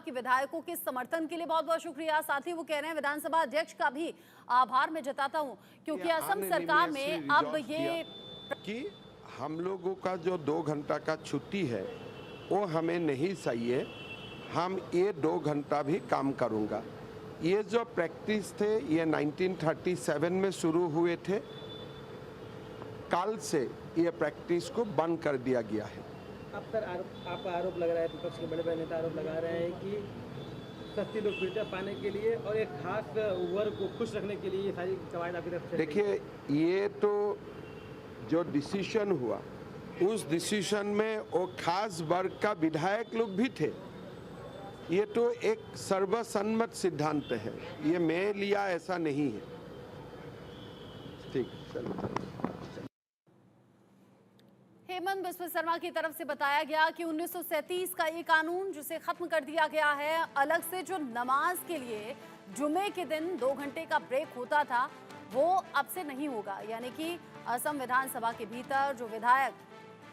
कि विधायकों के समर्थन के लिए बहुत बहुत शुक्रिया। साथ ही वो कह रहे हैं विधानसभा अध्यक्ष का भी आभार मैं जताता हूं, क्योंकि असम सरकार में अब ये कि हम लोगों का जो 2 घंटा का छुट्टी है वो हमें नहीं सही है। हम ये 2 घंटा भी काम करूंगा। ये जो प्रैक्टिस थे ये 1937 में शुरू हुए थे। कल से ये प्रैक्टिस को बंद कर दिया गया है। आप आरोप लग रहा है, विपक्ष के बड़े बड़े नेता आरोप लगा रहे हैं कि सस्ती लोकप्रियता पाने के लिए और एक खास वर्ग को खुश रखने के लिए ये सारी कवायद आपकी तरफ से। देखिए, ये तो जो डिसीजन हुआ उस डिसीजन में वो खास वर्ग का विधायक लोग भी थे। ये तो एक सर्वसम्मत सिद्धांत है, ये मैं लिया ऐसा नहीं है। ठीक, चलो। हेमंत बिस्वा शर्मा की तरफ से बताया गया कि 1937 का ये कानून जिसे खत्म कर दिया गया है, अलग से जो नमाज के लिए जुमे के दिन 2 घंटे का ब्रेक होता था वो अब से नहीं होगा। यानी कि असम विधानसभा के भीतर जो विधायक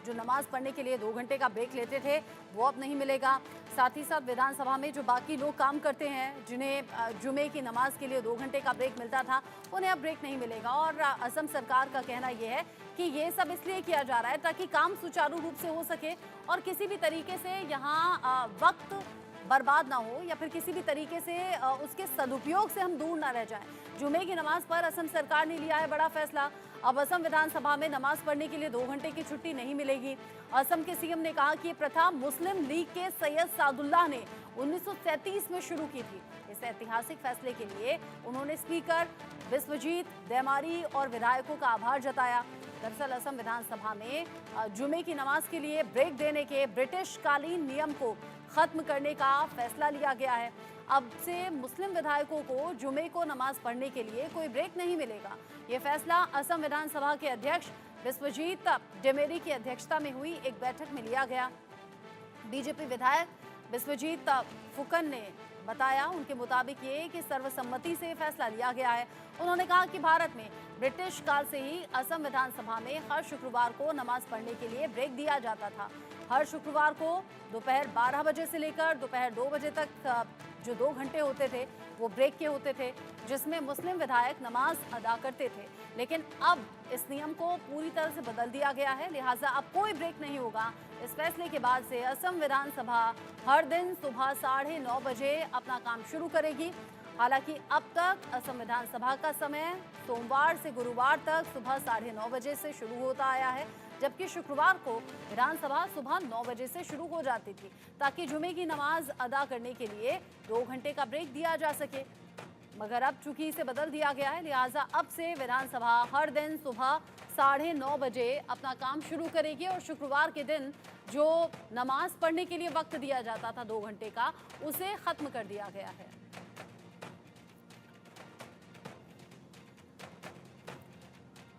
जो नमाज पढ़ने के लिए 2 घंटे का ब्रेक लेते थे वो अब नहीं मिलेगा। साथ ही साथ विधानसभा में जो बाकी लोग काम करते हैं, जिन्हें जुमे की नमाज के लिए 2 घंटे का ब्रेक मिलता था, उन्हें अब ब्रेक नहीं मिलेगा। और असम सरकार का कहना यह है कि ये सब इसलिए किया जा रहा है ताकि काम सुचारू रूप से हो सके और किसी भी तरीके से यहाँ वक्त बर्बाद ना हो या फिर किसी भी तरीके से उसके सदुपयोग से हम दूर ना रह जाएं। जुमे की नमाज पर असम सरकार ने लिया है बड़ा फैसला। अब असम विधानसभा में नमाज पढ़ने के लिए 2 घंटे की छुट्टी नहीं मिलेगी। असम के सीएम ने कहा कि ये प्रथा मुस्लिम लीग के सैयद सादुल्लाह ने 1937 में शुरू की थी। इस ऐतिहासिक फैसले के लिए उन्होंने स्पीकर बिस्वजीत दैमारी और विधायकों का आभार जताया। दरअसल असम विधानसभा में जुमे की नमाज के लिए ब्रेक देने के ब्रिटिश कालीन नियम को खत्म करने का फैसला लिया गया है। अब से मुस्लिम विधायकों को जुमे को नमाज पढ़ने के लिए कोई ब्रेक नहीं मिलेगा। ये फैसला असम विधानसभा के अध्यक्ष बिस्वजीत डेमेरी की अध्यक्षता में हुई एक बैठक में लिया गया। बीजेपी विधायक बिस्वजीत फुकन ने बताया, उनके मुताबिक ये कि सर्वसम्मति से फैसला लिया गया है। उन्होंने कहा कि भारत में ब्रिटिश काल से ही असम विधानसभा में हर शुक्रवार को नमाज पढ़ने के लिए ब्रेक दिया जाता था। हर शुक्रवार को दोपहर 12 बजे से लेकर दोपहर 2 बजे तक जो 2 घंटे होते थे वो ब्रेक के होते थे, जिसमें मुस्लिम विधायक नमाज अदा करते थे। लेकिन अब इस नियम को पूरी तरह से बदल दिया गया है, लिहाजा अब कोई ब्रेक नहीं होगा। इस फैसले के बाद से असम विधानसभा हर दिन सुबह 9:30 बजे अपना काम शुरू करेगी। हालांकि अब तक असम विधानसभा का समय सोमवार से गुरुवार तक सुबह 9:30 बजे से शुरू होता आया है, जबकि शुक्रवार को विधानसभा सुबह 9 बजे से शुरू हो जाती थी, ताकि जुमे की नमाज अदा करने के लिए 2 घंटे का ब्रेक दिया जा सके। मगर अब चूंकि इसे बदल दिया गया है, लिहाजा अब से विधानसभा हर दिन सुबह 9:30 बजे अपना काम शुरू करेगी और शुक्रवार के दिन जो नमाज पढ़ने के लिए वक्त दिया जाता था 2 घंटे का, उसे खत्म कर दिया गया है।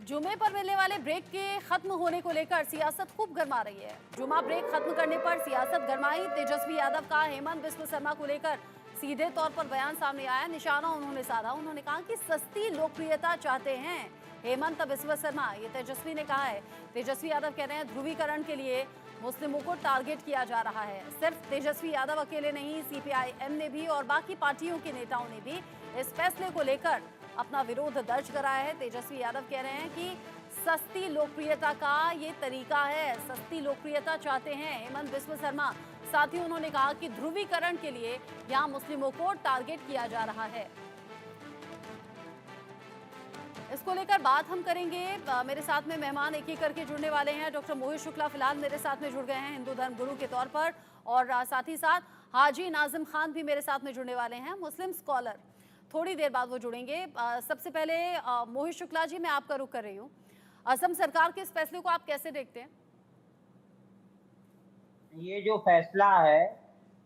जुमे पर मिलने वाले ब्रेक के खत्म होने को लेकर सियासत खूब गर्मा रही है। जुमा ब्रेक खत्म करने पर सियासत गर्माई। तेजस्वी यादव का हेमंत बिस्वा शर्मा को लेकर सीधे तौर पर बयान सामने आया, निशाना उन्होंने साधा। उन्होंने कहा कि सस्ती लोकप्रियता चाहते हैं हेमंत बिस्वा शर्मा, ये तेजस्वी ने कहा है। तेजस्वी यादव कह रहे हैं ध्रुवीकरण के लिए मुस्लिमों को टारगेट किया जा रहा है। सिर्फ तेजस्वी यादव अकेले नहीं, सीपीआई-एम ने भी और बाकी पार्टियों के नेताओं ने भी इस फैसले को लेकर अपना विरोध दर्ज कराया है। तेजस्वी यादव कह रहे हैं कि सस्ती लोकप्रियता का ये तरीका है, सस्ती लोकप्रियता चाहते हैं हेमंत बिस्वा शर्मा। साथ ही उन्होंने कहा कि ध्रुवीकरण के लिए यहां मुस्लिमों को टारगेट किया जा रहा है। इसको लेकर बात हम करेंगे। मेरे साथ में मेहमान एक एक करके जुड़ने वाले हैं। डॉक्टर मोहित शुक्ला फिलहाल मेरे साथ में जुड़ गए हैं हिंदू धर्म गुरु के तौर पर, और साथ ही साथ हाजी नाजिम खान भी मेरे साथ में जुड़ने वाले हैं, मुस्लिम स्कॉलर। थोड़ी देर बाद वो जुड़ेंगे। सबसे पहले मोहित शुक्ला जी, मैं आपका रुख कर रही हूँ। असम सरकार के इस फैसले को आप कैसे देखते हैं? ये जो फैसला है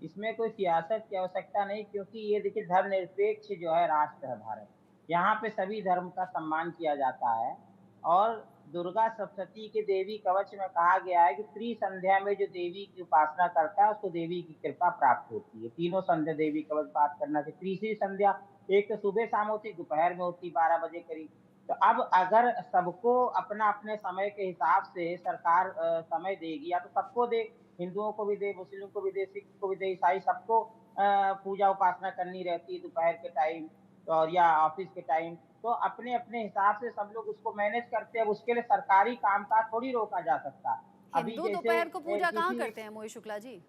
इसमें कोई सियासत की आवश्यकता नहीं, क्योंकि ये देखिए धर्मनिरपेक्ष जो है राष्ट्र है भारत। यहाँ पे सभी धर्म का सम्मान किया जाता है। और दुर्गा सप्तशती के देवी कवच में कहा गया है कि त्रिसंध्या में जो देवी की उपासना करता है उसको देवी की कृपा प्राप्त होती है। तीनों संध्या देवी कवच पाठ करना चाहिए। तीसरी संध्या एक तो सुबह शाम होती, दोपहर में होती 12 बजे करीब। तो अब अगर सबको अपना अपने समय के हिसाब से सरकार समय देगी, या तो सबको दे, हिंदुओं को भी दे, मुस्लिम को भी दे, सिख को भी दे, ईसाई सबको पूजा उपासना करनी रहती है दोपहर के टाइम और या ऑफिस के टाइम, तो अपने अपने हिसाब से सब लोग उसको मैनेज करते हैं। अब उसके लिए सरकारी कामकाज थोड़ी रोका जा सकता। अभी हिंदू जैसे दोपहर को पूजा कहाँ किसी करते हैं मोहित शुक्ला जी?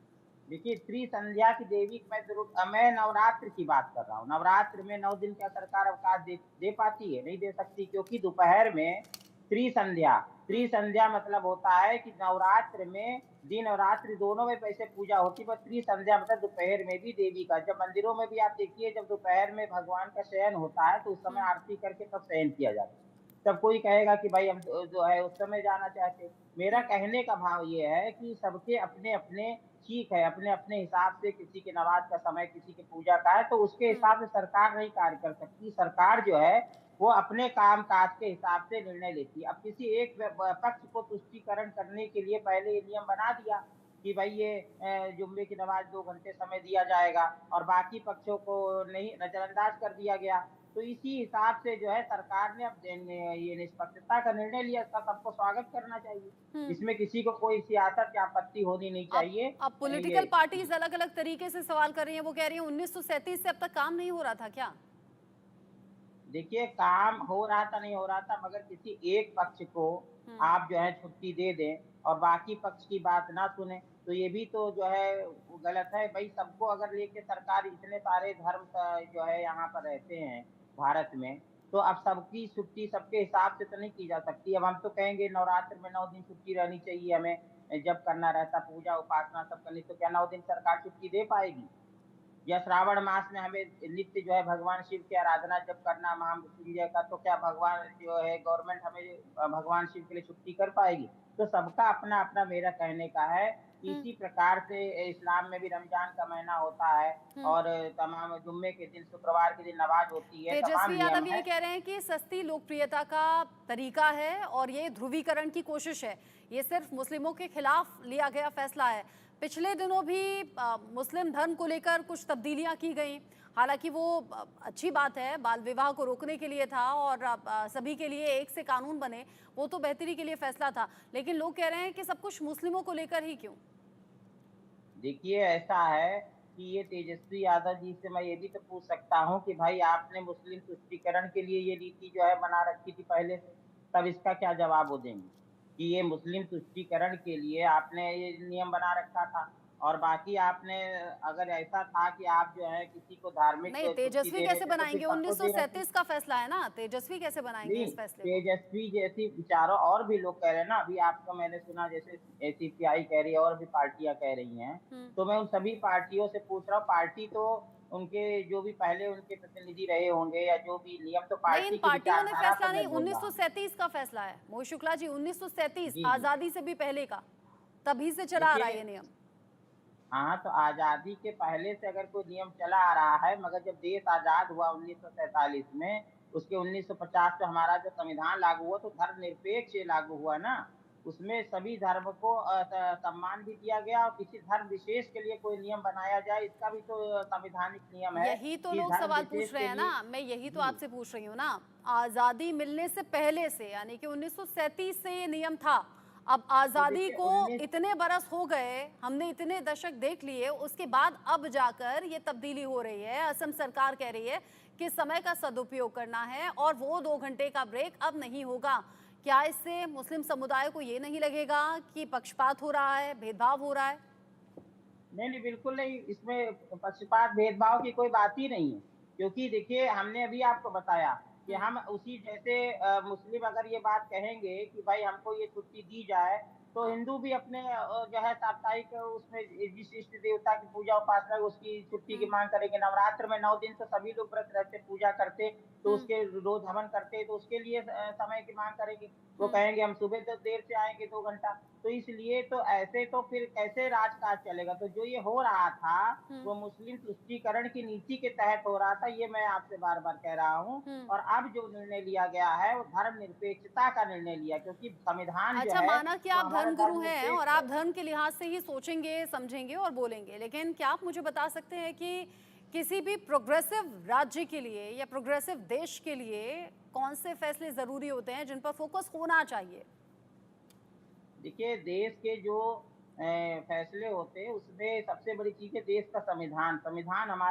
देखिए त्रिसंध्या की देवी मैं नवरात्र की बात कर रहा हूँ। नवरात्र में 9 दिन क्या सरकार अवकाश दे पाती है? नहीं दे सकती, क्योंकि दोपहर में त्रिसंध्या त्रिसंध्या मतलब होता है कि नवरात्र में दिन और रात्रि दोनों में वैसे पूजा होती है, पर त्रिसंध्या मतलब दोपहर में भी देवी का। जब मंदिरों में भी आप देखिए, जब दोपहर में भगवान का शयन होता है तो उस समय आरती करके तब शयन किया जाता है। तब कोई कहेगा कि भाई हम जो है उस समय जाना चाहते। मेरा कहने का भाव ये है कि सबके अपने अपने ठीक है, अपने अपने हिसाब से किसी के नमाज का समय, किसी की पूजा का है, तो उसके हिसाब से सरकार नहीं कार्य कर सकती। सरकार जो है वो अपने काम काज के हिसाब से निर्णय लेती है। अब किसी एक पक्ष को तुष्टीकरण करने के लिए पहले ये नियम बना दिया कि भाई ये जुम्मे की नमाज 2 घंटे समय दिया जाएगा और बाकी पक्षों को नहीं, नजरअंदाज कर दिया गया। तो इसी हिसाब से जो है सरकार ने अब ये निष्पक्षता का निर्णय लिया, इसका सबको स्वागत करना चाहिए। हम्म। इसमें किसी को कोई सियासत या आपत्ति होनी नहीं चाहिए। अब पॉलिटिकल पार्टीज अलग अलग तरीके से सवाल कर रही हैं। वो कह रही हैं 1937 से अब तक काम नहीं हो रहा था क्या? देखिए काम हो रहा था, नहीं हो रहा था, मगर किसी एक पक्ष को आप जो है छुट्टी दे दें और बाकी पक्ष की बात ना सुने, तो ये भी तो जो है वो गलत है। भाई सबको अगर लेके सरकार, इतने सारे धर्म जो है यहाँ पर रहते हैं भारत में, तो अब सबकी छुट्टी सबके हिसाब से तो नहीं की जा सकती। अब हम तो कहेंगे नवरात्र में 9 दिन छुट्टी रहनी चाहिए हमें, जब करना रहता पूजा उपासना सब करनी, तो क्या 9 दिन सरकार छुट्टी दे पाएगी? या श्रावण मास में हमें नित्य जो है भगवान शिव की आराधना जब करना महामृत्युंजय का, तो क्या भगवान जो है गवर्नमेंट हमें भगवान शिव के लिए छुट्टी कर पाएगी? तो सबका अपना अपना, मेरा कहने का है इसी प्रकार से इस्लाम में भी रमजान का महीना होता है और तमाम जुम्मे के दिन, शुक्रवार के दिन नमाज होती है, तमाम तेजस्वी नियम यादव ये है। कह रहे हैं कि सस्ती लोकप्रियता का तरीका है और ये ध्रुवीकरण की कोशिश है। ये सिर्फ मुस्लिमों के खिलाफ लिया गया फैसला है। पिछले दिनों भी मुस्लिम धर्म को लेकर कुछ तब्दीलियां की गई। हालांकि वो अच्छी बात है, बाल विवाह को रोकने के लिए था और सभी के लिए एक से कानून बने, वो तो बेहतरी के लिए फैसला था। लेकिन लोग कह रहे हैं कि सब कुछ मुस्लिमों को लेकर ही क्यों? देखिए ऐसा है कि ये तेजस्वी यादव जी से मैं ये भी तो पूछ सकता हूँ कि भाई आपने मुस्लिम तुष्टीकरण के लिए ये नीति जो है बना रखी थी पहले से, तब इसका क्या जवाब वो देंगे कि ये मुस्लिम तुष्टीकरण के लिए आपने ये नियम बना रखा था? और बाकी आपने, अगर ऐसा था कि आप जो है किसी को धार्मिक नहीं, छुट्टी तेजस्वी दे रहे कैसे थे तो फिर बनाएंगे? सबको देना चाहिए। 1937 का फैसला है ना, तेजस्वी कैसे बनाएंगे नहीं, इस फैसले को? तेजस्वी जैसी विचारों और भी लोग कह रहे हैं ना, अभी आपका मैंने सुना जैसे सीपीआई कह रही है और भी पार्टियां कह रही हैं, तो मैं उन सभी पार्टियों से पूछ रहा हूँ, पार्टी तो उनके जो भी पहले उनके प्रतिनिधि रहे होंगे या जो भी नियम, तो नहीं, इन पार्टी की पार्टियों ने विचारधारा फैसला पर नहीं, मैं बोल रहा हूँ। 1937 का फैसला है मोहित शुक्ला जी। 1937 जी जी। आजादी से भी पहले का, तभी से चला आ रहा है ये देखिए, नियम। हाँ तो आजादी के पहले से अगर कोई नियम चला आ रहा है, मगर जब देश आजाद हुआ 1947 में, उसके 1950 में हमारा जो संविधान लागू हुआ तो धर्मनिरपेक्ष लागू हुआ ना। उसमें सभी धर्म को सम्मान भी दिया गया और किसी धर्म विशेष के लिए कोई नियम बनाया जाए, इसका भी तो संवैधानिक नियम है यही तो कि लोग धर्म सवाल विशेष पूछ रहे के हैं लिए। ना, मैं यही तो जी आपसे पूछ रही हूँ ना। आजादी मिलने से पहले से, यानी कि 1937 से ये नियम था। अब तो आजादी देखिए को 19 इतने बरस हो गए, हमने इतने दशक देख लिए, उसके बाद अब जाकर ये तब्दीली हो रही है। असम सरकार कह रही है कि समय का सदुपयोग करना है और वो 2 घंटे का ब्रेक अब नहीं होगा। क्या इससे मुस्लिम समुदाय को ये नहीं लगेगा कि पक्षपात हो रहा है, भेदभाव हो रहा है? नहीं, नहीं, बिल्कुल नहीं। इसमें पक्षपात भेदभाव की कोई बात ही नहीं है। क्योंकि देखिए हमने अभी आपको बताया कि हम उसी जैसे मुस्लिम अगर ये बात कहेंगे कि भाई हमको ये छुट्टी दी जाए, तो हाँ। हिंदू भी अपने जो है साप्ताहिक उसमें जिस इष्ट देवता की पूजा उपासना है, उसकी छुट्टी की मांग करेंगे। नवरात्र में 9 दिन तो सभी लोग व्रत रहते, पूजा करते, तो उसके रोज हवन करते, तो उसके लिए समय की मांग करेंगे। वो कहेंगे हम सुबह तो देर से आएँगे 2 घंटा। तो इसलिए तो ऐसे तो फिर कैसे राजकाज चलेगा? तो जो ये हो रहा था, वो मुस्लिम तुष्टीकरण की नीति के तहत हो रहा था, ये मैं आपसे बार-बार कह रहा हूँ। और अब जो निर्णय लिया गया है, वो धर्मनिरपेक्षता का निर्णय लिया, क्योंकि संविधान जो अच्छा, है, माना कि वो आप हमारा धर्मगुरु हैं और धर्मनिरपेक्ष आप है। धर्म के लिहाज से ही सोचेंगे, समझेंगे और बोलेंगे, लेकिन क्या आप मुझे बता सकते हैं कि किसी भी प्रोग्रेसिव राज्य के लिए या प्रोग्रेसिव देश के लिए कौन से फैसले जरूरी होते हैं जिन पर फोकस होना चाहिए? देखिए देश के जो फैसले होते हैं, उसमें सबसे बड़ी चीज़ है देश का संविधान। संविधान हमारा